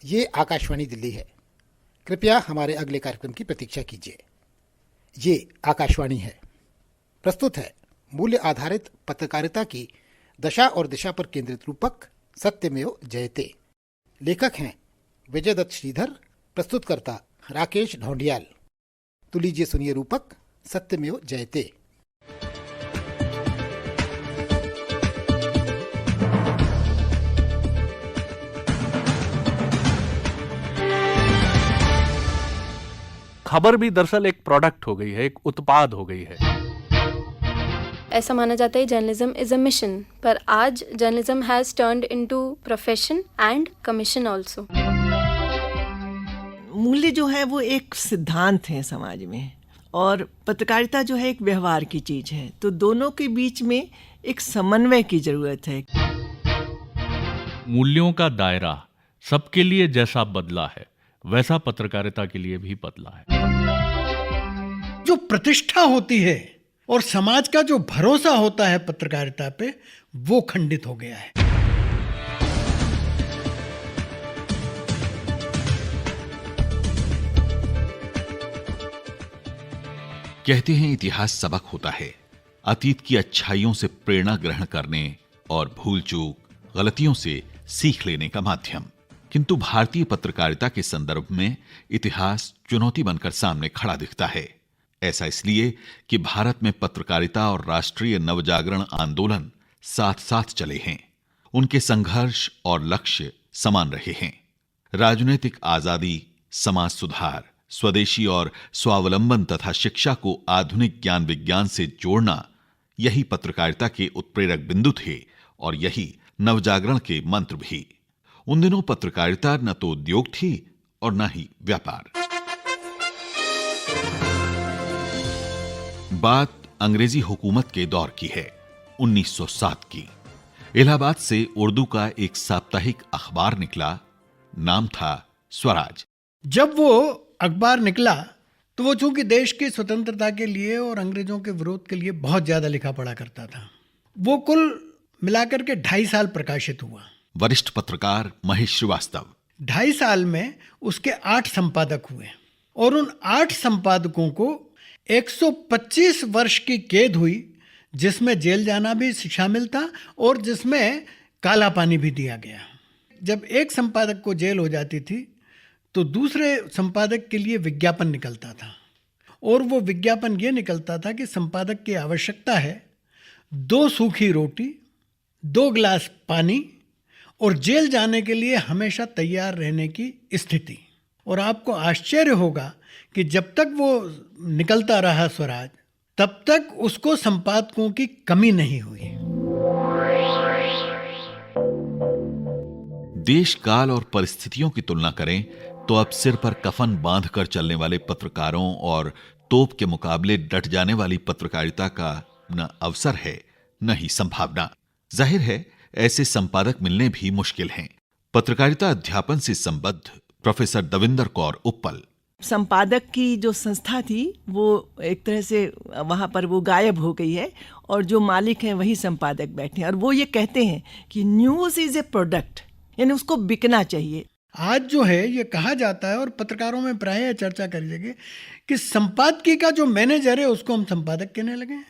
ये आकाशवाणी दिल्ली है। कृपया हमारे अगले कार्यक्रम की प्रतीक्षा कीजिए। ये आकाशवाणी है। प्रस्तुत है मूल्य आधारित पत्रकारिता की दशा और दिशा पर केंद्रित रूपक सत्यमेव जयते। लेखक हैं विजय दत्त श्रीधर, प्रस्तुतकर्ता राकेश ढौंडियाल। तो लीजिए सुनिए रूपक सत्यमेव जयते। खबर भी दरअसल एक प्रोडक्ट हो गई है, एक उत्पाद हो गई है। ऐसा माना जाता है जर्नलिज्म इज अ मिशन, पर आज journalism has turned into profession and commission also. मूल्य जो है वो एक सिद्धांत है समाज में, और पत्रकारिता जो है एक व्यवहार की चीज है। तो दोनों के बीच में एक समन्वय की जरूरत है। मूल्यों का दायरा सबके लिए जैसा बदला है, वैसा पत्रकारिता के लिए भी बदला है। जो प्रतिष्ठा होती है और समाज का जो भरोसा होता है पत्रकारिता पे, वो खंडित हो गया है। कहते हैं इतिहास सबक होता है, अतीत की अच्छाइयों से प्रेरणा ग्रहण करने और भूल चूक, गलतियों से सीख लेने का माध्यम। किंतु भारतीय पत्रकारिता के संदर्भ में इतिहास चुनौती बनकर सामने खड़ा दिखता है। ऐसा इसलिए कि भारत में पत्रकारिता और राष्ट्रीय नवजागरण आंदोलन साथ साथ चले हैं। उनके संघर्ष और लक्ष्य समान रहे हैं। राजनीतिक आजादी, समाज सुधार, स्वदेशी और स्वावलंबन तथा शिक्षा को आधुनिक ज्ञान विज्ञान से जोड़ना, यही पत्रकारिता के उत्प्रेरक बिंदु थे और यही नवजागरण के मंत्र भी। उन दिनों पत्रकारिता न तो उद्योग थी और न ही व्यापार। बात अंग्रेजी हुकूमत के दौर की है, 1907 की। इलाहाबाद से उर्दू का एक साप्ताहिक अखबार निकला, नाम था स्वराज। जब वो अखबार निकला तो वो चूंकि देश की स्वतंत्रता के लिए और अंग्रेजों के विरोध के लिए बहुत ज्यादा लिखा पढ़ा करता था। वो कुल मिलाकर के 2.5 साल प्रकाशित हुआ। वरिष्ठ पत्रकार महेश श्रीवास्तव। 2.5 साल में उसके 8 संपादक हुए और उन 8 संपादकों को 125 वर्ष की कैद हुई, जिसमें जेल जाना भी शामिल था और जिसमें काला पानी भी दिया गया। जब एक संपादक को जेल हो जाती थी तो दूसरे संपादक के लिए विज्ञापन निकलता था, और वो विज्ञापन ये निकलता था कि संपादक की आवश्यकता है 2 सूखी रोटी, 2 गिलास पानी और जेल जाने के लिए हमेशा तैयार रहने की स्थिति। और आपको आश्चर्य होगा कि जब तक वो निकलता रहा स्वराज, तब तक उसको संपादकों की कमी नहीं हुई। देश काल और परिस्थितियों की तुलना करें तो अब सिर पर कफन बांधकर चलने वाले पत्रकारों और तोप के मुकाबले डट जाने वाली पत्रकारिता का न अवसर है न ही संभावना। जाहिर है ऐसे संपादक मिलने भी मुश्किल हैं। पत्रकारिता अध्यापन से संबद्ध प्रोफेसर दविंदर कौर उप्पल। संपादक की जो संस्था थी वो एक तरह से वहाँ पर वो गायब हो गई है, और जो मालिक हैं वही संपादक बैठे हैं, और वो ये कहते हैं कि न्यूज़ इज ए प्रोडक्ट, यानी उसको बिकना चाहिए। आज जो है ये कहा जाता है और पत्रकारों में प्रायः चर्चा करी जाएगी कि संपादकीय का जो मैनेजर है उसको हम संपादक कहने लगे हैं।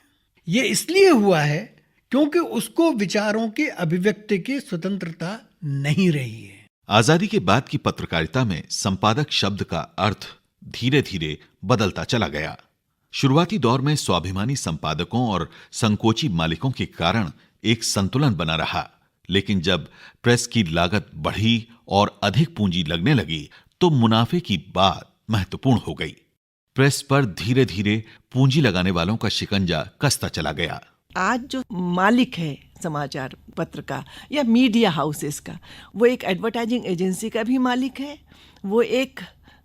ये इसलिए हुआ है क्योंकि उसको विचारों की अभिव्यक्ति की स्वतंत्रता नहीं रही है। आजादी के बाद की पत्रकारिता में संपादक शब्द का अर्थ धीरे धीरे बदलता चला गया। शुरुआती दौर में स्वाभिमानी संपादकों और संकोची मालिकों के कारण एक संतुलन बना रहा, लेकिन जब प्रेस की लागत बढ़ी और अधिक पूंजी लगने लगी तो मुनाफे की बात महत्वपूर्ण हो गई। प्रेस पर धीरे धीरे पूंजी लगाने वालों का शिकंजा कसता चला गया। आज जो मालिक है समाचार पत्र का या मीडिया हाउसेस का, वो एक एडवर्टाइजिंग एजेंसी का भी मालिक है, वो एक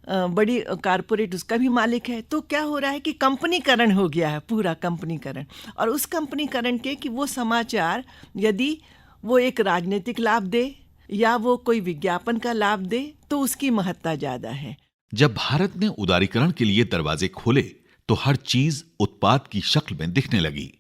बड़ी कारपोरेट उसका भी मालिक है। तो क्या हो रहा है कि कंपनीकरण हो गया है, पूरा कंपनीकरण। और उस कंपनीकरण के कि वो समाचार यदि वो एक राजनीतिक लाभ दे या वो कोई विज्ञापन का लाभ दे तो उसकी महत्ता ज्यादा है। जब भारत ने उदारीकरण के लिए दरवाजे खोले तो हर चीज उत्पाद की शक्ल में दिखने लगी।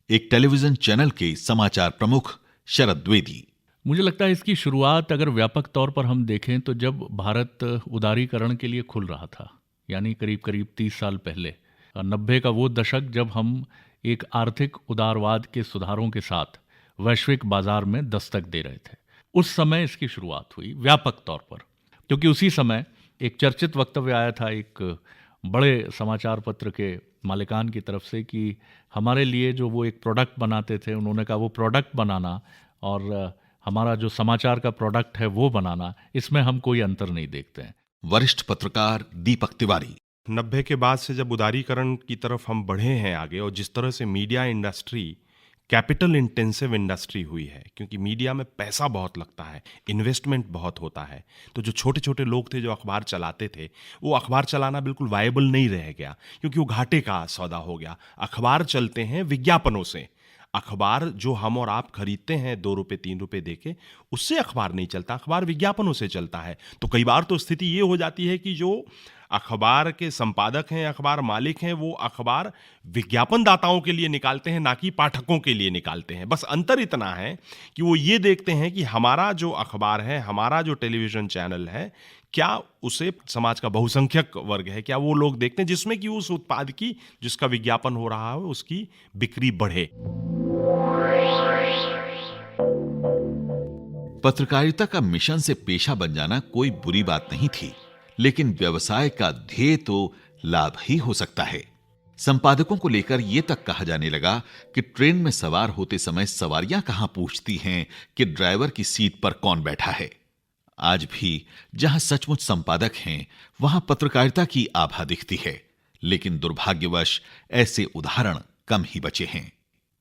एक टेलीविजन चैनल के समाचार प्रमुख शरद द्विवेदी, मुझे लगता है इसकी शुरुआत अगर व्यापक तौर पर हम देखें तो जब भारत उदारीकरण के लिए खुल रहा था, यानी करीब करीब 30 साल पहले, 90 का वो दशक जब हम एक आर्थिक उदारवाद के सुधारों के साथ वैश्विक बाजार में दस्तक दे रहे थे, उस समय इसकी शुरुआत हुई व्यापक तौर पर। क्योंकि उसी समय एक चर्चित वक्तव्य आया था एक बड़े समाचार पत्र के मालिकान की तरफ से कि हमारे लिए जो वो एक प्रोडक्ट बनाते थे, उन्होंने कहा वो प्रोडक्ट बनाना और हमारा जो समाचार का प्रोडक्ट है वो बनाना, इसमें हम कोई अंतर नहीं देखते हैं। वरिष्ठ पत्रकार दीपक तिवारी। 90 के बाद से जब उदारीकरण की तरफ हम बढ़े हैं आगे, और जिस तरह से media industry capital intensive industry हुई है, क्योंकि मीडिया में पैसा बहुत लगता है, इन्वेस्टमेंट बहुत होता है, तो जो छोटे छोटे लोग थे जो अखबार चलाते थे, वो अखबार चलाना बिल्कुल वायबल नहीं रह गया, क्योंकि वो घाटे का सौदा हो गया। अखबार चलते हैं विज्ञापनों से। अखबार जो हम और आप खरीदते हैं 2 रुपये 3 रुपये देके, उससे अखबार नहीं चलता, अखबार विज्ञापनों से चलता है। तो कई बार तो स्थिति ये हो जाती है कि जो अखबार के संपादक हैं, अखबार मालिक हैं, वो अखबार विज्ञापन दाताओं के लिए निकालते हैं, ना कि पाठकों के लिए निकालते हैं। बस अंतर इतना है कि वो ये देखते हैं कि हमारा जो अखबार है, हमारा जो टेलीविज़न चैनल है, क्या उसे समाज का बहुसंख्यक वर्ग है, क्या वो लोग देखते हैं जिसमें कि उस उत्पाद की, जिसका विज्ञापन हो रहा है, उसकी बिक्री बढ़े। पत्रकारिता का मिशन से पेशा बन जाना कोई बुरी बात नहीं थी, लेकिन व्यवसाय का ध्येय तो लाभ ही हो सकता है। संपादकों को लेकर यह तक कहा जाने लगा कि ट्रेन में सवार होते समय सवारियां कहां पूछती हैं कि ड्राइवर की सीट पर कौन बैठा है। आज भी जहां सचमुच संपादक हैं, वहां पत्रकारिता की आभा दिखती है, लेकिन दुर्भाग्यवश ऐसे उदाहरण कम ही बचे हैं।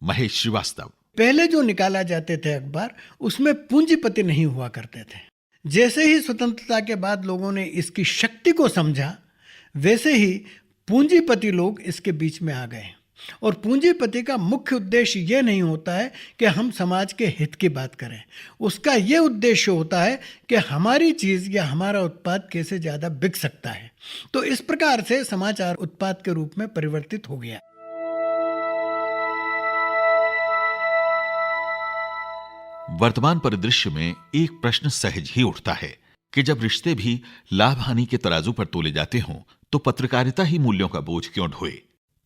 महेश श्रीवास्तव। पहले जो निकाला जाते थे अखबार, उसमें पूंजीपति नहीं हुआ करते थे। जैसे ही स्वतंत्रता के बाद लोगों ने इसकी शक्ति को समझा, वैसे ही पूंजीपति लोग इसके बीच में आ गए। और पूंजीपति का मुख्य उद्देश्य यह नहीं होता है कि हम समाज के हित की बात करें, उसका यह उद्देश्य होता है कि हमारी चीज़ या हमारा उत्पाद कैसे ज़्यादा बिक सकता है। तो इस प्रकार से समाचार उत्पाद के रूप में परिवर्तित हो गया। वर्तमान परिदृश्य में एक प्रश्न सहज ही उठता है कि जब रिश्ते भी लाभ हानि के तराजू पर तोले जाते हों, तो पत्रकारिता ही मूल्यों का बोझ क्यों ढोए।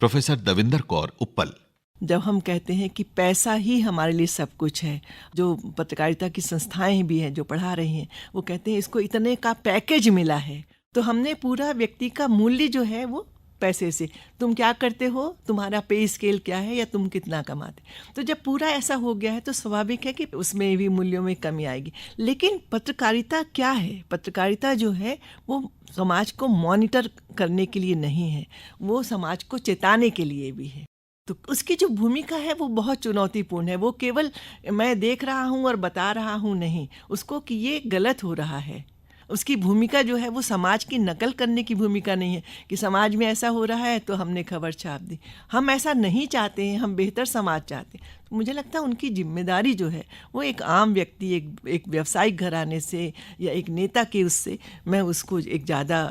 प्रोफेसर दविंदर कौर उप्पल। जब हम कहते हैं कि पैसा ही हमारे लिए सब कुछ है, जो पत्रकारिता की संस्थाएं भी हैं जो पढ़ा रही हैं, वो कहते हैं इसको इतने का पैकेज मिला है, तो हमने पूरा व्यक्ति का मूल्य जो है वो पैसे से, तुम क्या करते हो, तुम्हारा पे स्केल क्या है, या तुम कितना कमाते। तो जब पूरा ऐसा हो गया है तो स्वाभाविक है कि उसमें भी मूल्यों में कमी आएगी। लेकिन पत्रकारिता क्या है? पत्रकारिता जो है वो समाज को मॉनिटर करने के लिए नहीं है, वो समाज को चेताने के लिए भी है। तो उसकी जो भूमिका है वो बहुत चुनौतीपूर्ण है। वो केवल मैं देख रहा हूँ और बता रहा हूँ नहीं, उसको कि ये गलत हो रहा है। उसकी भूमिका जो है वो समाज की नकल करने की भूमिका नहीं है कि समाज में ऐसा हो रहा है तो हमने खबर छाप दी। हम ऐसा नहीं चाहते हैं, हम बेहतर समाज चाहते हैं। तो मुझे लगता है उनकी जिम्मेदारी जो है वो एक आम व्यक्ति, एक व्यावसायिक घराने से या एक नेता के उससे, मैं उसको एक ज़्यादा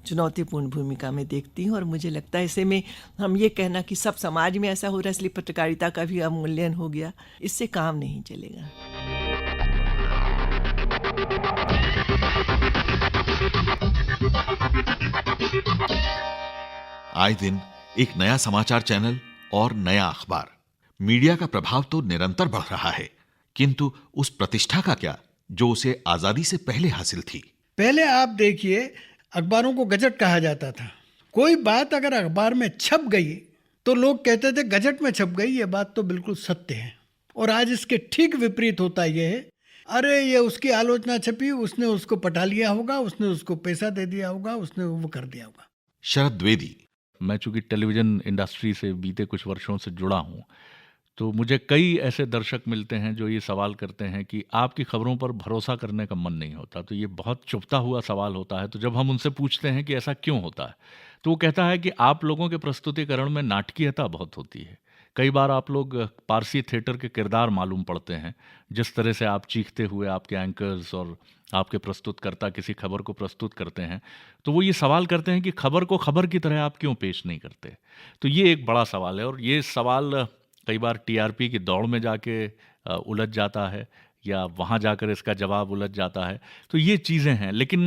चुनौतीपूर्ण भूमिका में देखती हूँ। और मुझे लगता है ऐसे में हम ये कहना कि सब समाज में ऐसा हो रहा है इसलिए पत्रकारिता का भी अवमूल्यन हो गया, इससे काम नहीं चलेगा। आए दिन एक नया समाचार चैनल और नया अखबार। मीडिया का प्रभाव तो निरंतर बढ़ रहा है, किंतु उस प्रतिष्ठा का क्या जो उसे आजादी से पहले हासिल थी। पहले आप देखिए, अखबारों को गजट कहा जाता था। कोई बात अगर अखबार में छप गई तो लोग कहते थे गजट में छप गई, ये बात तो बिल्कुल सत्य है। और आज इसके ठीक विपरीत होता यह है, अरे ये उसकी आलोचना छपी, उसने उसको पटा लिया होगा, उसने उसको पैसा दे दिया होगा, उसने वो कर दिया होगा। शरद द्विवेदी। मैं चूंकि टेलीविज़न इंडस्ट्री से बीते कुछ वर्षों से जुड़ा हूं, तो मुझे कई ऐसे दर्शक मिलते हैं जो ये सवाल करते हैं कि आपकी खबरों पर भरोसा करने का मन नहीं होता। तो ये बहुत चुभता हुआ सवाल होता है। तो जब हम उनसे पूछते हैं कि ऐसा क्यों होता है, तो वो कहता है कि आप लोगों के प्रस्तुतिकरण में नाटकीयता बहुत होती है। कई बार आप लोग पारसी थिएटर के किरदार मालूम पड़ते हैं, जिस तरह से आप चीखते हुए आपके एंकर्स और आपके प्रस्तुतकर्ता किसी खबर को प्रस्तुत करते हैं। तो वो ये सवाल करते हैं कि खबर को खबर की तरह आप क्यों पेश नहीं करते। तो ये एक बड़ा सवाल है, और ये सवाल कई बार टीआरपी की दौड़ में जाके उलझ जाता है, या वहाँ जाकर इसका जवाब उलझ जाता है। तो ये चीज़ें हैं, लेकिन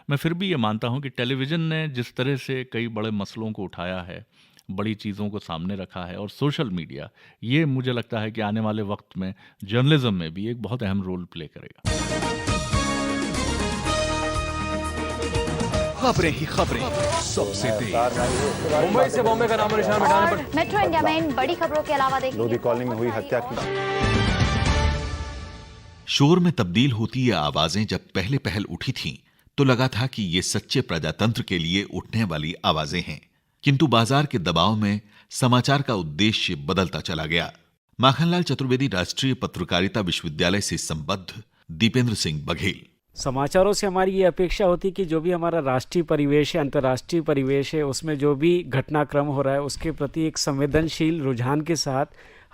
मैं फिर भी ये मानता हूँ कि टेलीविज़न ने जिस तरह से कई बड़े मसलों को उठाया है, बड़ी चीज़ों को सामने रखा है, और सोशल मीडिया, ये मुझे लगता है कि आने वाले वक्त में जर्नलिज्म में भी एक बहुत अहम रोल प्ले करेगा। खबरें ही खबरें, सबसे तेज। मुंबई से बॉम्बे का नामो निशान मिटाने पर मेट्रो इंडिया में इन बड़ी खबरों के अलावा देखिए लोधी कॉलोनी में हुई हत्या की। शोर में तब्दील होती ये आवाजें जब पहले पहल उठी थीं, तो लगा था कि ये सच्चे प्रजातंत्र के लिए उठने वाली आवाजें हैं। किंतु बाजार के दबाव में समाचार का उद्देश्य बदलता चला गया। माखनलाल चतुर्वेदी राष्ट्रीय पत्रकारिता विश्वविद्यालय से संबद्ध दीपेंद्र सिंह बघेल। समाचारों से हमारी ये अपेक्षा होती कि जो भी हमारा राष्ट्रीय परिवेश है, अंतर्राष्ट्रीय परिवेश है, उसमें जो भी घटनाक्रम हो रहा है उसके प्रति एक संवेदनशील रुझान के साथ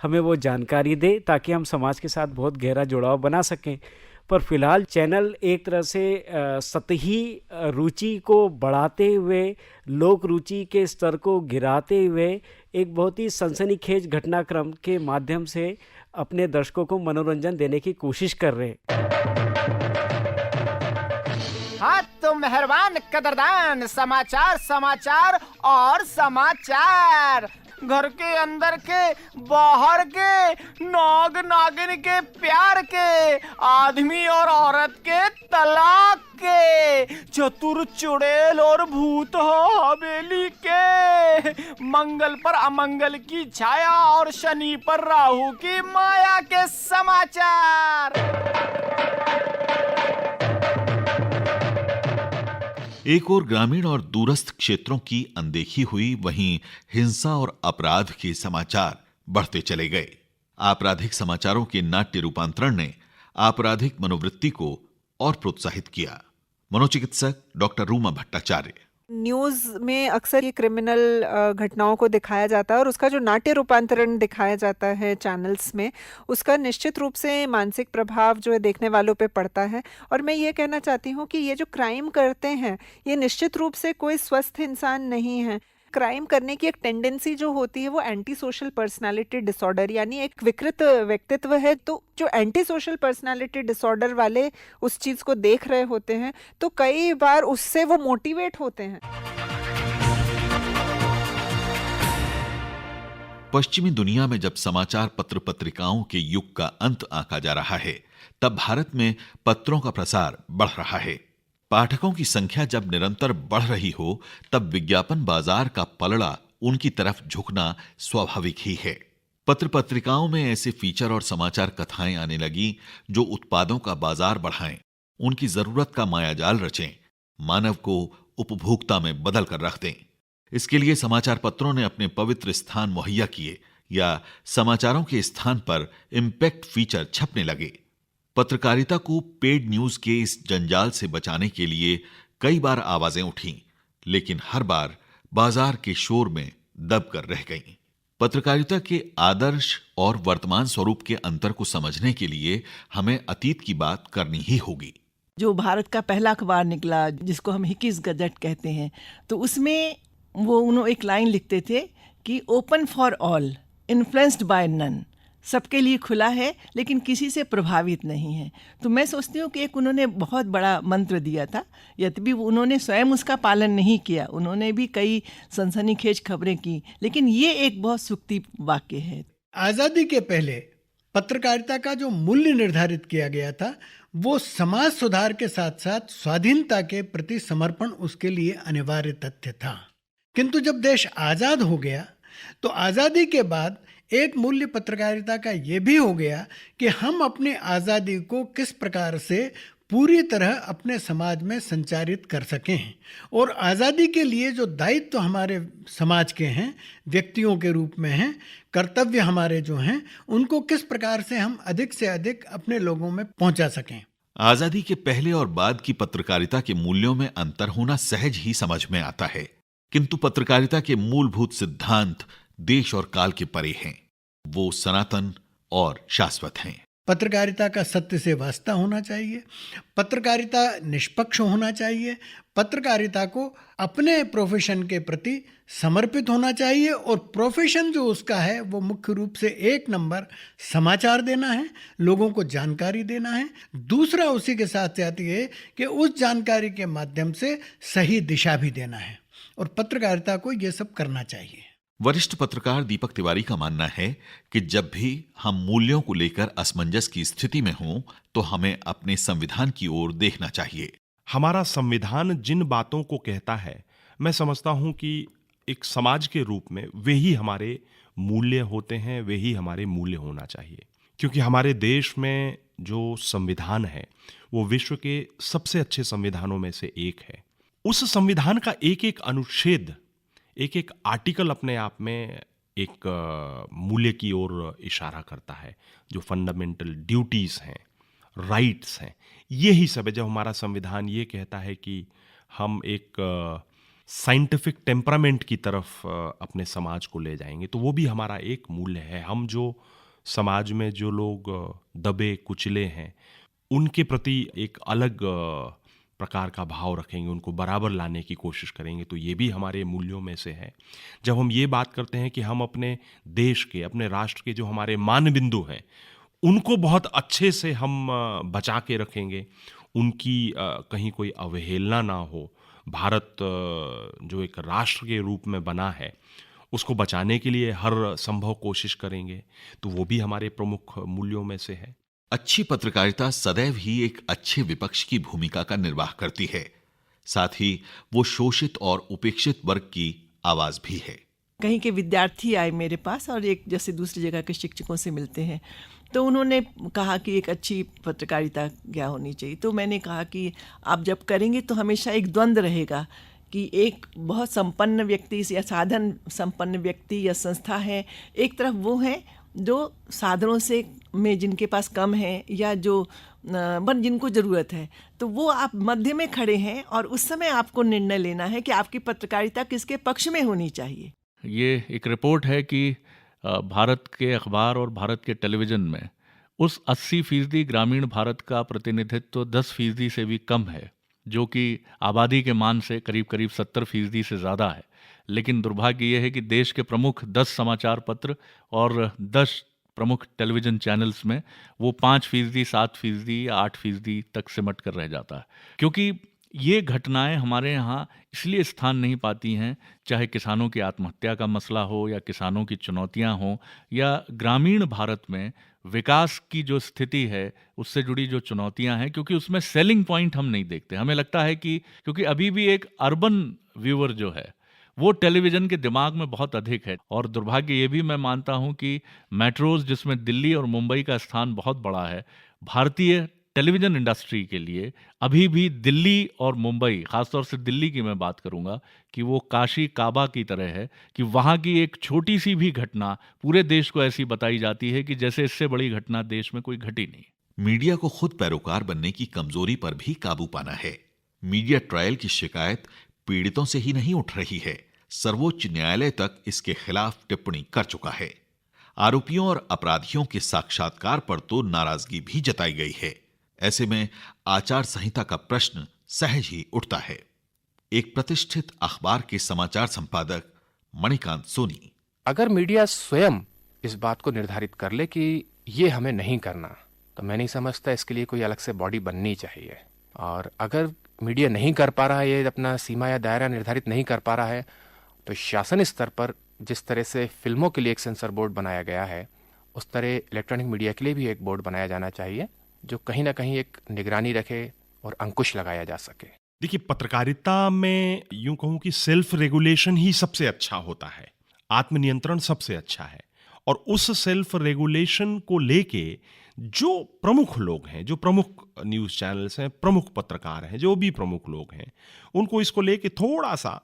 हमें वो जानकारी दे, ताकि हम समाज के साथ बहुत गहरा जुड़ाव बना सकें। पर फिलहाल चैनल एक तरह से सतही रुचि को बढ़ाते हुए, लोक रुचि के स्तर को गिराते हुए एक बहुत ही सनसनीखेज घटनाक्रम के माध्यम से अपने दर्शकों को मनोरंजन देने की कोशिश कर रहे हैं। हाँ तो मेहरबान कदरदान, समाचार समाचार और समाचार, घर के अंदर के बाहर के, नाग नागिन के प्यार के, आदमी और औरत के तलाक के, चतुर चुड़ैल और भूत हवेली के, मंगल पर अमंगल की छाया और शनि पर राहु की माया के समाचार। एक और ग्रामीण और दूरस्थ क्षेत्रों की अनदेखी हुई, वहीं हिंसा और अपराध के समाचार बढ़ते चले गए। आपराधिक समाचारों के नाट्य रूपांतरण ने आपराधिक मनोवृत्ति को और प्रोत्साहित किया। मनोचिकित्सक डॉक्टर रूमा भट्टाचार्य। न्यूज़ में अक्सर ये क्रिमिनल घटनाओं को दिखाया जाता है और उसका जो नाट्य रूपांतरण दिखाया जाता है चैनल्स में, उसका निश्चित रूप से मानसिक प्रभाव जो है देखने वालों पे पड़ता है। और मैं ये कहना चाहती हूँ कि ये जो क्राइम करते हैं, ये निश्चित रूप से कोई स्वस्थ इंसान नहीं है। क्राइम करने की एक टेंडेंसी जो होती है वो एंटी सोशल पर्सनालिटी डिसऑर्डर, यानी एक विकृत व्यक्तित्व है। तो जो एंटी सोशल पर्सनालिटी डिसऑर्डर वाले उस चीज़ को देख रहे होते हैं, तो कई बार उससे वो मोटिवेट होते हैं। पश्चिमी दुनिया में जब समाचार पत्र पत्रिकाओं के युग का अंत आंका जा रहा है, तब भारत में पत्रों का प्रसार बढ़ रहा है। पाठकों की संख्या जब निरंतर बढ़ रही हो, तब विज्ञापन बाजार का पलड़ा उनकी तरफ झुकना स्वाभाविक ही है। पत्र पत्रिकाओं में ऐसे फीचर और समाचार कथाएं आने लगी जो उत्पादों का बाजार बढ़ाएं, उनकी जरूरत का मायाजाल रचें, मानव को उपभोक्ता में बदल कर रख दें। इसके लिए समाचार पत्रों ने अपने पवित्र स्थान मुहैया किए, या समाचारों के स्थान पर इम्पैक्ट फीचर छपने लगे। पत्रकारिता को पेड न्यूज के इस जंजाल से बचाने के लिए कई बार आवाजें उठीं, लेकिन हर बार बाजार के शोर में दबकर रह गईं। पत्रकारिता के आदर्श और वर्तमान स्वरूप के अंतर को समझने के लिए हमें अतीत की बात करनी ही होगी। जो भारत का पहला अखबार निकला, जिसको हम हिकिस गजट कहते हैं, तो उसमें वो उन्होंने एक लाइन लिखते थे कि open for all, influenced by none, सबके लिए खुला है लेकिन किसी से प्रभावित नहीं है। तो मैं सोचती हूँ कि एक उन्होंने बहुत बड़ा मंत्र दिया था, यद्यपि उन्होंने स्वयं उसका पालन नहीं किया, उन्होंने भी कई सनसनीखेज खबरें की, लेकिन ये एक बहुत सूक्ति वाक्य है। आज़ादी के पहले पत्रकारिता का जो मूल्य निर्धारित किया गया था, वो समाज सुधार के साथ साथ स्वाधीनता के प्रति समर्पण उसके लिए अनिवार्य तथ्य था। किंतु जब देश आज़ाद हो गया, तो आज़ादी के बाद एक मूल्य पत्रकारिता का ये भी हो गया कि हम अपनी आज़ादी को किस प्रकार से पूरी तरह अपने समाज में संचारित कर सकें, और आज़ादी के लिए जो दायित्व हमारे समाज के हैं, व्यक्तियों के रूप में हैं, कर्तव्य हमारे जो हैं, उनको किस प्रकार से हम अधिक से अधिक अपने लोगों में पहुंचा सकें। आज़ादी के पहले और बाद की पत्रकारिता के मूल्यों में अंतर होना सहज ही समझ में आता है, किंतु पत्रकारिता के मूलभूत सिद्धांत देश और काल के परे हैं। वो सनातन और शाश्वत हैं। पत्रकारिता का सत्य से वास्ता होना चाहिए, पत्रकारिता निष्पक्ष होना चाहिए, पत्रकारिता को अपने प्रोफेशन के प्रति समर्पित होना चाहिए और प्रोफेशन जो उसका है वो मुख्य रूप से एक नंबर समाचार देना है, लोगों को जानकारी देना है। दूसरा उसी के साथ साथ ये कि उस जानकारी के माध्यम से सही दिशा भी देना है और पत्रकारिता को ये सब करना चाहिए। वरिष्ठ पत्रकार दीपक तिवारी का मानना है कि जब भी हम मूल्यों को लेकर असमंजस की स्थिति में हों तो हमें अपने संविधान की ओर देखना चाहिए। हमारा संविधान जिन बातों को कहता है, मैं समझता हूं कि एक समाज के रूप में वे ही हमारे मूल्य होते हैं, वे ही हमारे मूल्य होना चाहिए। क्योंकि हमारे देश में जो संविधान है वो विश्व के सबसे अच्छे संविधानों में से एक है। उस संविधान का एक एक अनुच्छेद, एक एक आर्टिकल अपने आप में एक मूल्य की ओर इशारा करता है। जो फंडामेंटल ड्यूटीज हैं, राइट्स हैं, यही सब है। जब हमारा संविधान ये कहता है कि हम एक साइंटिफिक टेम्परामेंट की तरफ अपने समाज को ले जाएंगे, तो वो भी हमारा एक मूल्य है। हम जो समाज में जो लोग दबे कुचले हैं उनके प्रति एक अलग प्रकार का भाव रखेंगे, उनको बराबर लाने की कोशिश करेंगे, तो ये भी हमारे मूल्यों में से है। जब हम ये बात करते हैं कि हम अपने देश के, अपने राष्ट्र के जो हमारे मानबिंदु हैं उनको बहुत अच्छे से हम बचा के रखेंगे, उनकी कहीं कोई अवहेलना ना हो, भारत जो एक राष्ट्र के रूप में बना है उसको बचाने के लिए हर संभव कोशिश करेंगे, तो वो भी हमारे प्रमुख मूल्यों में से है। अच्छी पत्रकारिता सदैव ही एक अच्छे विपक्ष की भूमिका का निर्वाह करती है, साथ ही वो शोषित और उपेक्षित वर्ग की आवाज भी है। कहीं के विद्यार्थी आए मेरे पास और एक जैसे दूसरी जगह के शिक्षकों से मिलते हैं, तो उन्होंने कहा कि एक अच्छी पत्रकारिता क्या होनी चाहिए। तो मैंने कहा कि आप जब करेंगे तो हमेशा एक द्वंद्व रहेगा कि एक बहुत संपन्न व्यक्ति या साधन संपन्न व्यक्ति या संस्था है, एक तरफ वो है जो साधनों से में जिनके पास कम है या जो जिनको ज़रूरत है, तो वो आप मध्य में खड़े हैं और उस समय आपको निर्णय लेना है कि आपकी पत्रकारिता किसके पक्ष में होनी चाहिए। ये एक रिपोर्ट है कि भारत के अखबार और भारत के टेलीविज़न में उस 80% ग्रामीण भारत का प्रतिनिधित्व 10% से भी कम है, जो कि आबादी के मान से करीब करीब 70% से ज़्यादा है। लेकिन दुर्भाग्य ये है कि देश के प्रमुख 10 समाचार पत्र और 10 प्रमुख टेलीविज़न चैनल्स में वो 5%, 7% या 8% तक सिमट कर रह जाता है। क्योंकि ये घटनाएं हमारे यहाँ इसलिए स्थान नहीं पाती हैं, चाहे किसानों की आत्महत्या का मसला हो या किसानों की चुनौतियाँ हों या ग्रामीण भारत में विकास की जो स्थिति है उससे जुड़ी जो चुनौतियां हैं, क्योंकि उसमें सेलिंग पॉइंट हम नहीं देखते। हमें लगता है कि क्योंकि अभी भी एक अर्बन व्यूअर जो है वो टेलीविज़न के दिमाग में बहुत अधिक है। और दुर्भाग्य ये भी मैं मानता हूं कि मेट्रोज जिसमें दिल्ली और मुंबई का स्थान बहुत बड़ा है, भारतीय टेलीविज़न इंडस्ट्री के लिए अभी भी दिल्ली और मुंबई, ख़ासतौर से दिल्ली की मैं बात करूंगा, कि वो काशी काबा की तरह है कि वहाँ की एक छोटी सी भी घटना पूरे देश को ऐसी बताई जाती है कि जैसे इससे बड़ी घटना देश में कोई घटी नहीं। मीडिया को खुद पैरोकार बनने की कमजोरी पर भी काबू पाना है। मीडिया ट्रायल की शिकायत पीड़ितों से ही नहीं उठ रही है, सर्वोच्च न्यायालय तक इसके खिलाफ टिप्पणी कर चुका है। आरोपियों और अपराधियों के साक्षात्कार पर तो नाराजगी भी जताई गई है। ऐसे में आचार संहिता का प्रश्न सहज ही उठता है। एक प्रतिष्ठित अखबार के समाचार संपादक मणिकांत सोनी, अगर मीडिया स्वयं इस बात को निर्धारित कर ले कि ये हमें नहीं करना, तो मैं नहीं समझता इसके लिए कोई अलग से बॉडी बननी चाहिए। और अगर मीडिया नहीं कर पा रहा है, ये अपना सीमा या दायरा निर्धारित नहीं कर पा रहा है, तो शासन स्तर पर जिस तरह से फिल्मों के लिए एक सेंसर बोर्ड बनाया गया है, उस तरह इलेक्ट्रॉनिक मीडिया के लिए भी एक बोर्ड बनाया जाना चाहिए जो कहीं ना कहीं एक निगरानी रखे और अंकुश लगाया जा सके। देखिए, पत्रकारिता में यूं कहूं कि सेल्फ रेगुलेशन ही सबसे अच्छा होता है, आत्मनियंत्रण सबसे अच्छा है। और उस सेल्फ रेगुलेशन को लेके जो प्रमुख लोग हैं, जो प्रमुख न्यूज़ चैनल्स हैं, प्रमुख पत्रकार हैं, जो भी प्रमुख लोग हैं, उनको इसको लेके थोड़ा सा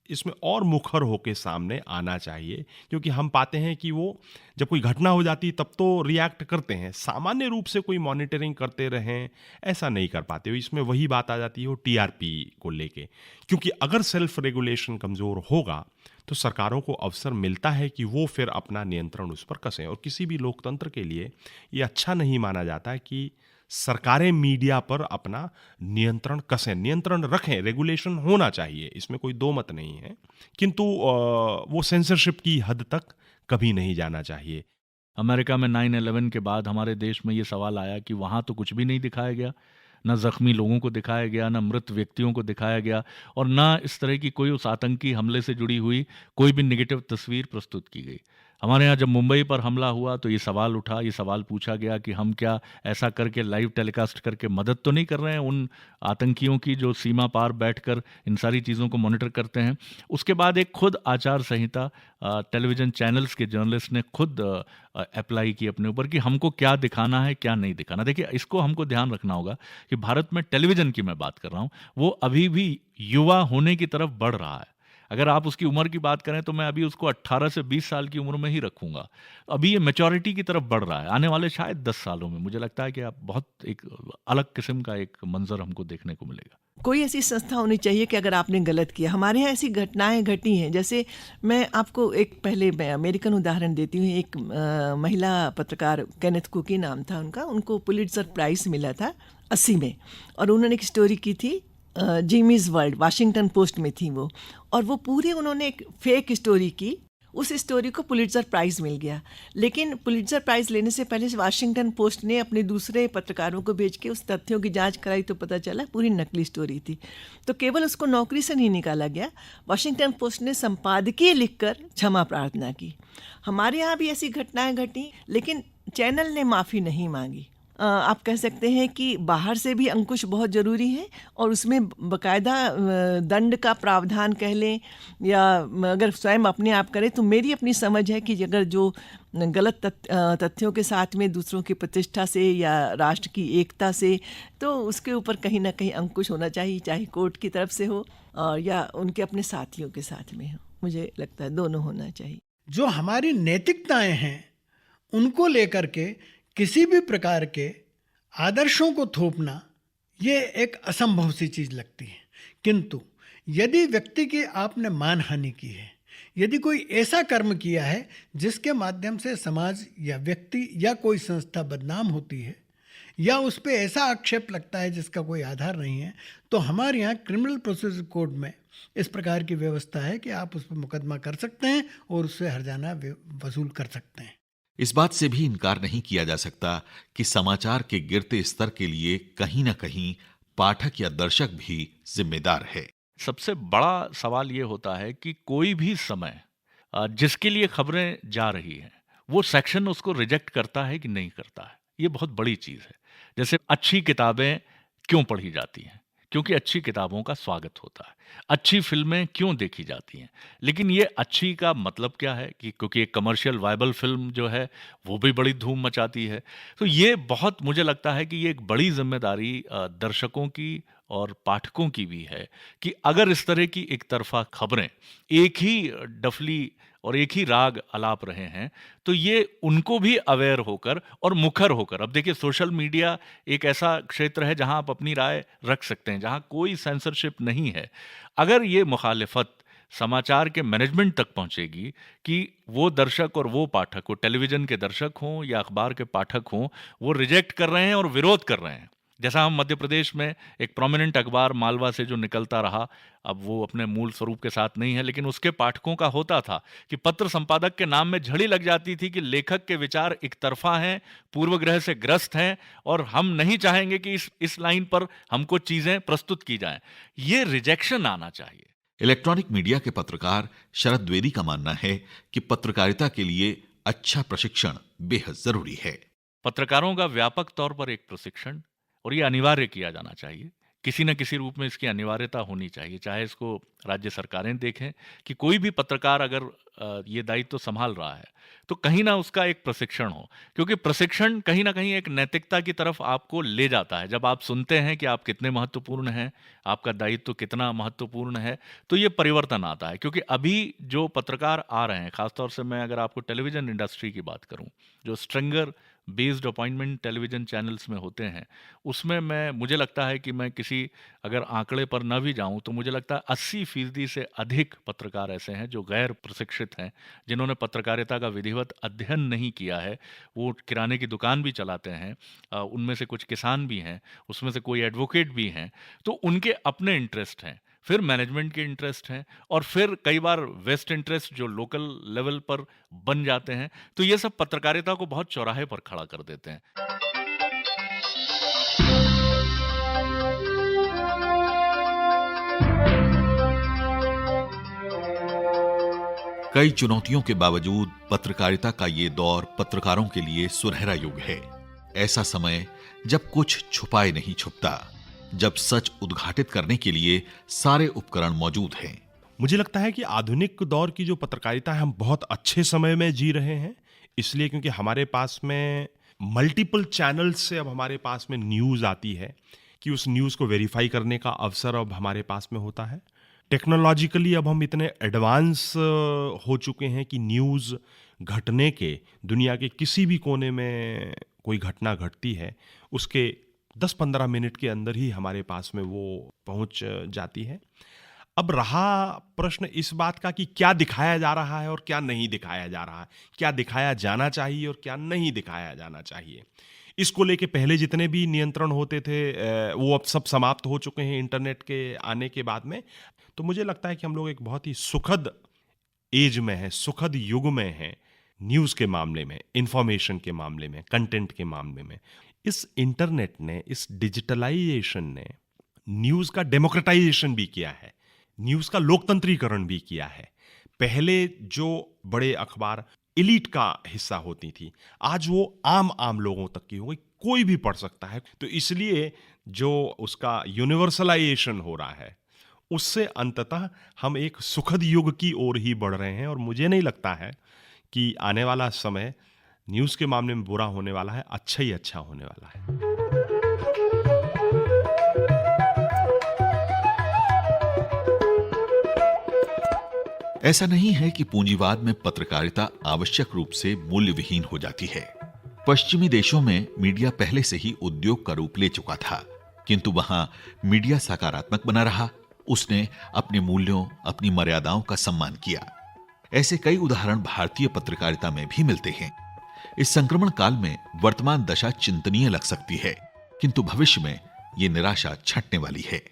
इसमें और मुखर होके सामने आना चाहिए, क्योंकि हम पाते हैं कि वो जब कोई घटना हो जाती तब तो रिएक्ट करते हैं, सामान्य रूप से कोई मॉनिटरिंग करते रहें ऐसा नहीं कर पाते। इसमें वही बात आ जाती है वो टीआरपी को लेके, क्योंकि अगर सेल्फ रेगुलेशन कमज़ोर होगा तो सरकारों को अवसर मिलता है कि वो फिर अपना नियंत्रण उस पर कसें। और किसी भी लोकतंत्र के लिए ये अच्छा नहीं माना जाता है कि सरकारें मीडिया पर अपना नियंत्रण कसें, नियंत्रण रखें, रेगुलेशन होना चाहिए, इसमें कोई दो मत नहीं है, किंतु वो सेंसरशिप की हद तक कभी नहीं जाना चाहिए। अमेरिका में 9/11 के बाद हमारे देश में ये सवाल आया कि वहाँ तो कुछ भी नहीं दिखाया गया, न जख्मी लोगों को दिखाया गया, न मृत व्यक्तियों को दिखाया गया, और न इस तरह की कोई उस आतंकी हमले से जुड़ी हुई कोई भी नेगेटिव तस्वीर प्रस्तुत की गई। हमारे यहाँ जब मुंबई पर हमला हुआ तो ये सवाल उठा, ये सवाल पूछा गया कि हम क्या ऐसा करके लाइव टेलीकास्ट करके मदद तो नहीं कर रहे हैं उन आतंकियों की जो सीमा पार बैठकर इन सारी चीज़ों को मॉनिटर करते हैं। उसके बाद एक खुद आचार संहिता टेलीविज़न चैनल्स के जर्नलिस्ट ने खुद अप्लाई की अपने ऊपर कि हमको क्या दिखाना है क्या नहीं दिखाना। देखिए, इसको हमको ध्यान रखना होगा कि भारत में टेलीविज़न की मैं बात कर रहा हूँ, वो अभी भी युवा होने की तरफ बढ़ रहा है। अगर आप उसकी उम्र की बात करें तो मैं अभी उसको 18 से 20 साल की उम्र में ही रखूंगा। अभी ये मैच्योरिटी की तरफ बढ़ रहा है। आने वाले शायद 10 सालों में मुझे लगता है कि आप बहुत एक अलग किस्म का एक मंजर हमको देखने को मिलेगा। कोई ऐसी संस्था होनी चाहिए कि अगर आपने गलत किया, हमारे यहाँ ऐसी घटनाएं घटी हैं। जैसे मैं आपको एक पहले मैं अमेरिकन उदाहरण देती हूँ। एक महिला पत्रकार केनेथ कुकी नाम था उनका, उनको पुलित्जर प्राइज़ मिला था 80 में, और उन्होंने एक स्टोरी की थी जिमीज़ वर्ल्ड, वाशिंगटन पोस्ट में थी वो, और वो पूरी उन्होंने एक फेक स्टोरी की, उस स्टोरी को पुलित्जर प्राइज़ मिल गया। लेकिन पुलित्जर प्राइज़ लेने से पहले वाशिंगटन पोस्ट ने अपने दूसरे पत्रकारों को भेज के उस तथ्यों की जांच कराई तो पता चला पूरी नकली स्टोरी थी। तो केवल उसको नौकरी से नहीं निकाला गया, वाशिंगटन पोस्ट ने संपादकीय लिखकर क्षमा प्रार्थना की। हमारे यहाँ भी ऐसी घटनाएं घटी, लेकिन चैनल ने माफ़ी नहीं मांगी। आप कह सकते हैं कि बाहर से भी अंकुश बहुत ज़रूरी है, और उसमें बाकायदा दंड का प्रावधान कह लें, या अगर स्वयं अपने आप करें, तो मेरी अपनी समझ है कि अगर जो गलत तथ्यों के साथ में दूसरों की प्रतिष्ठा से या राष्ट्र की एकता से, तो उसके ऊपर कहीं ना कहीं अंकुश होना चाहिए, चाहे कोर्ट की तरफ से हो या उनके अपने साथियों के साथ में हो। मुझे लगता है दोनों होना चाहिए। जो हमारी नैतिकताएं हैं उनको लेकर के किसी भी प्रकार के आदर्शों को थोपना ये एक असंभव सी चीज़ लगती है। किंतु यदि व्यक्ति की आपने मानहानि की है, यदि कोई ऐसा कर्म किया है जिसके माध्यम से समाज या व्यक्ति या कोई संस्था बदनाम होती है, या उस पर ऐसा आक्षेप लगता है जिसका कोई आधार नहीं है, तो हमारे यहाँ क्रिमिनल प्रोसीजर कोड में इस प्रकार की व्यवस्था है कि आप उस पर मुकदमा कर सकते हैं और उससे हर्जाना वसूल कर सकते हैं। इस बात से भी इनकार नहीं किया जा सकता कि समाचार के गिरते स्तर के लिए कहीं ना कहीं पाठक या दर्शक भी जिम्मेदार है। सबसे बड़ा सवाल ये होता है कि कोई भी समय जिसके लिए खबरें जा रही हैं, वो सेक्शन उसको रिजेक्ट करता है कि नहीं करता है। ये बहुत बड़ी चीज़ है। जैसे अच्छी किताबें क्यों पढ़ी जाती हैं? क्योंकि अच्छी किताबों का स्वागत होता है। अच्छी फिल्में क्यों देखी जाती हैं? लेकिन ये अच्छी का मतलब क्या है कि क्योंकि एक कमर्शियल वायबल फिल्म जो है वो भी बड़ी धूम मचाती है। तो ये बहुत, मुझे लगता है कि ये एक बड़ी जिम्मेदारी दर्शकों की और पाठकों की भी है कि अगर इस तरह की एक तरफा खबरें एक ही डफली और एक ही राग अलाप रहे हैं, तो ये उनको भी अवेयर होकर और मुखर होकर, अब देखिए सोशल मीडिया एक ऐसा क्षेत्र है जहां आप अपनी राय रख सकते हैं, जहां कोई सेंसरशिप नहीं है। अगर ये मुखालिफत समाचार के मैनेजमेंट तक पहुंचेगी कि वो दर्शक और वो पाठक, वो टेलीविज़न के दर्शक हों या अखबार के पाठक हों, वो रिजेक्ट कर रहे हैं और विरोध कर रहे हैं। जैसा हम मध्य प्रदेश में एक प्रोमिनेंट अखबार मालवा से जो निकलता रहा, अब वो अपने मूल स्वरूप के साथ नहीं है, लेकिन उसके पाठकों का होता था कि पत्र संपादक के नाम में झड़ी लग जाती थी कि लेखक के विचार एक तरफा हैं, पूर्वग्रह से ग्रस्त हैं, और हम नहीं चाहेंगे कि इस लाइन पर हमको चीज़ें प्रस्तुत की जाएं। ये रिजेक्शन आना चाहिए। इलेक्ट्रॉनिक मीडिया के पत्रकार शरद द्विवेदी का मानना है कि पत्रकारिता के लिए अच्छा प्रशिक्षण बेहद जरूरी है। पत्रकारों का व्यापक तौर पर एक प्रशिक्षण, और ये अनिवार्य किया जाना चाहिए किसी न किसी रूप में इसकी अनिवार्यता होनी चाहिए, चाहे इसको राज्य सरकारें देखें कि कोई भी पत्रकार अगर ये दायित्व संभाल रहा है तो कहीं ना उसका एक प्रशिक्षण हो, क्योंकि प्रशिक्षण कहीं ना कहीं एक नैतिकता की तरफ आपको ले जाता है। जब आप सुनते हैं कि आप कितने महत्वपूर्ण हैं, आपका दायित्व कितना महत्वपूर्ण है, तो ये परिवर्तन आता है। क्योंकि अभी जो पत्रकार आ रहे हैं, खासतौर से मैं अगर आपको टेलीविजन इंडस्ट्री की बात करूं, जो stringer based appointment television channels में होते हैं, उसमें मुझे लगता है कि मैं किसी अगर आंकड़े पर न भी जाऊं तो मुझे लगता है 80% से अधिक पत्रकार ऐसे हैं जो गैर प्रशिक्षित हैं, जिन्होंने पत्रकारिता का विधिवत अध्ययन नहीं किया है। वो किराने की दुकान भी चलाते हैं, उनमें से कुछ किसान भी हैं, उसमें से कोई एडवोकेट भी हैं। तो उनके अपने इंटरेस्ट हैं, फिर मैनेजमेंट के इंटरेस्ट हैं, और फिर कई बार वेस्ट इंटरेस्ट जो लोकल लेवल पर बन जाते हैं। तो ये सब पत्रकारिता को बहुत चौराहे पर खड़ा कर देते हैं। कई चुनौतियों के बावजूद पत्रकारिता का ये दौर पत्रकारों के लिए सुनहरा युग है। ऐसा समय जब कुछ छुपाए नहीं छुपता, जब सच उद्घाटित करने के लिए सारे उपकरण मौजूद हैं। मुझे लगता है कि आधुनिक दौर की जो पत्रकारिता है, हम बहुत अच्छे समय में जी रहे हैं, इसलिए क्योंकि हमारे पास में मल्टीपल चैनल से अब हमारे पास में न्यूज़ आती है कि उस न्यूज़ को वेरीफाई करने का अवसर अब हमारे पास में होता है। टेक्नोलॉजिकली अब हम इतने एडवांस हो चुके हैं कि न्यूज़ घटने के दुनिया के किसी भी कोने में कोई घटना घटती है, उसके 10-15 मिनट के अंदर ही हमारे पास में वो पहुंच जाती है। अब रहा प्रश्न इस बात का कि क्या दिखाया जा रहा है और क्या नहीं दिखाया जा रहा है, क्या दिखाया जाना चाहिए और क्या नहीं दिखाया जाना चाहिए। इसको लेके पहले जितने भी नियंत्रण होते थे वो अब सब समाप्त हो चुके हैं इंटरनेट के आने के बाद में। तो मुझे लगता है कि हम लोग एक बहुत ही सुखद एज में है, सुखद युग में है, न्यूज़ के मामले में, इंफॉर्मेशन के मामले में, कंटेंट के मामले में। इस इंटरनेट ने, इस डिजिटलाइजेशन ने न्यूज़ का डेमोक्रेटाइजेशन भी किया है, न्यूज़ का लोकतंत्रीकरण भी किया है। पहले जो बड़े अखबार एलीट का हिस्सा होती थी, आज वो आम लोगों तक की हो गई, कोई भी पढ़ सकता है। तो इसलिए जो उसका यूनिवर्सलाइजेशन हो रहा है, उससे अंततः हम एक सुखद युग की ओर ही बढ़ रहे हैं। और मुझे नहीं लगता है कि आने वाला समय न्यूज़ के मामले में बुरा होने वाला है, अच्छा ही अच्छा होने वाला है। ऐसा नहीं है कि पूंजीवाद में पत्रकारिता आवश्यक रूप से मूल्य विहीन हो जाती है। पश्चिमी देशों में मीडिया पहले से ही उद्योग का रूप ले चुका था, किंतु वहां मीडिया सकारात्मक बना रहा। उसने अपने मूल्यों, अपनी मर्यादाओं का सम्मान किया। ऐसे कई उदाहरण भारतीय पत्रकारिता में भी मिलते हैं। इस संक्रमण काल में वर्तमान दशा चिंतनीय लग सकती है, किंतु भविष्य में यह निराशा छंटने वाली है।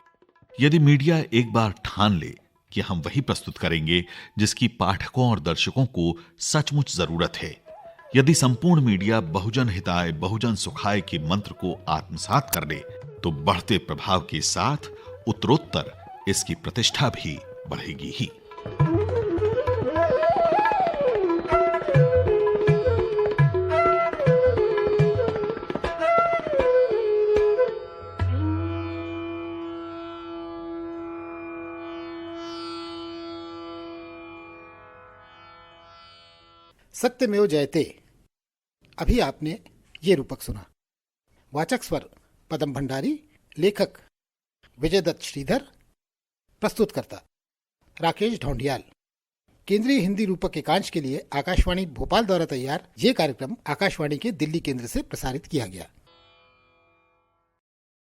यदि मीडिया एक बार ठान ले कि हम वही प्रस्तुत करेंगे जिसकी पाठकों और दर्शकों को सचमुच जरूरत है, यदि संपूर्ण मीडिया बहुजन हिताय बहुजन सुखाय के मंत्र को आत्मसात कर ले, तो बढ़ते प्रभाव के साथ उत्तरोत्तर इसकी प्रतिष्ठा भी बढ़ेगी ही। सत्यमेव जयते। अभी आपने ये रूपक सुना। वाचक स्वर पदम भंडारी, लेखक विजयदत्त श्रीधर, प्रस्तुतकर्ता राकेश ढोंडियाल। केंद्रीय हिंदी रूपक एकांश के लिए आकाशवाणी भोपाल द्वारा तैयार ये कार्यक्रम आकाशवाणी के दिल्ली केंद्र से प्रसारित किया गया।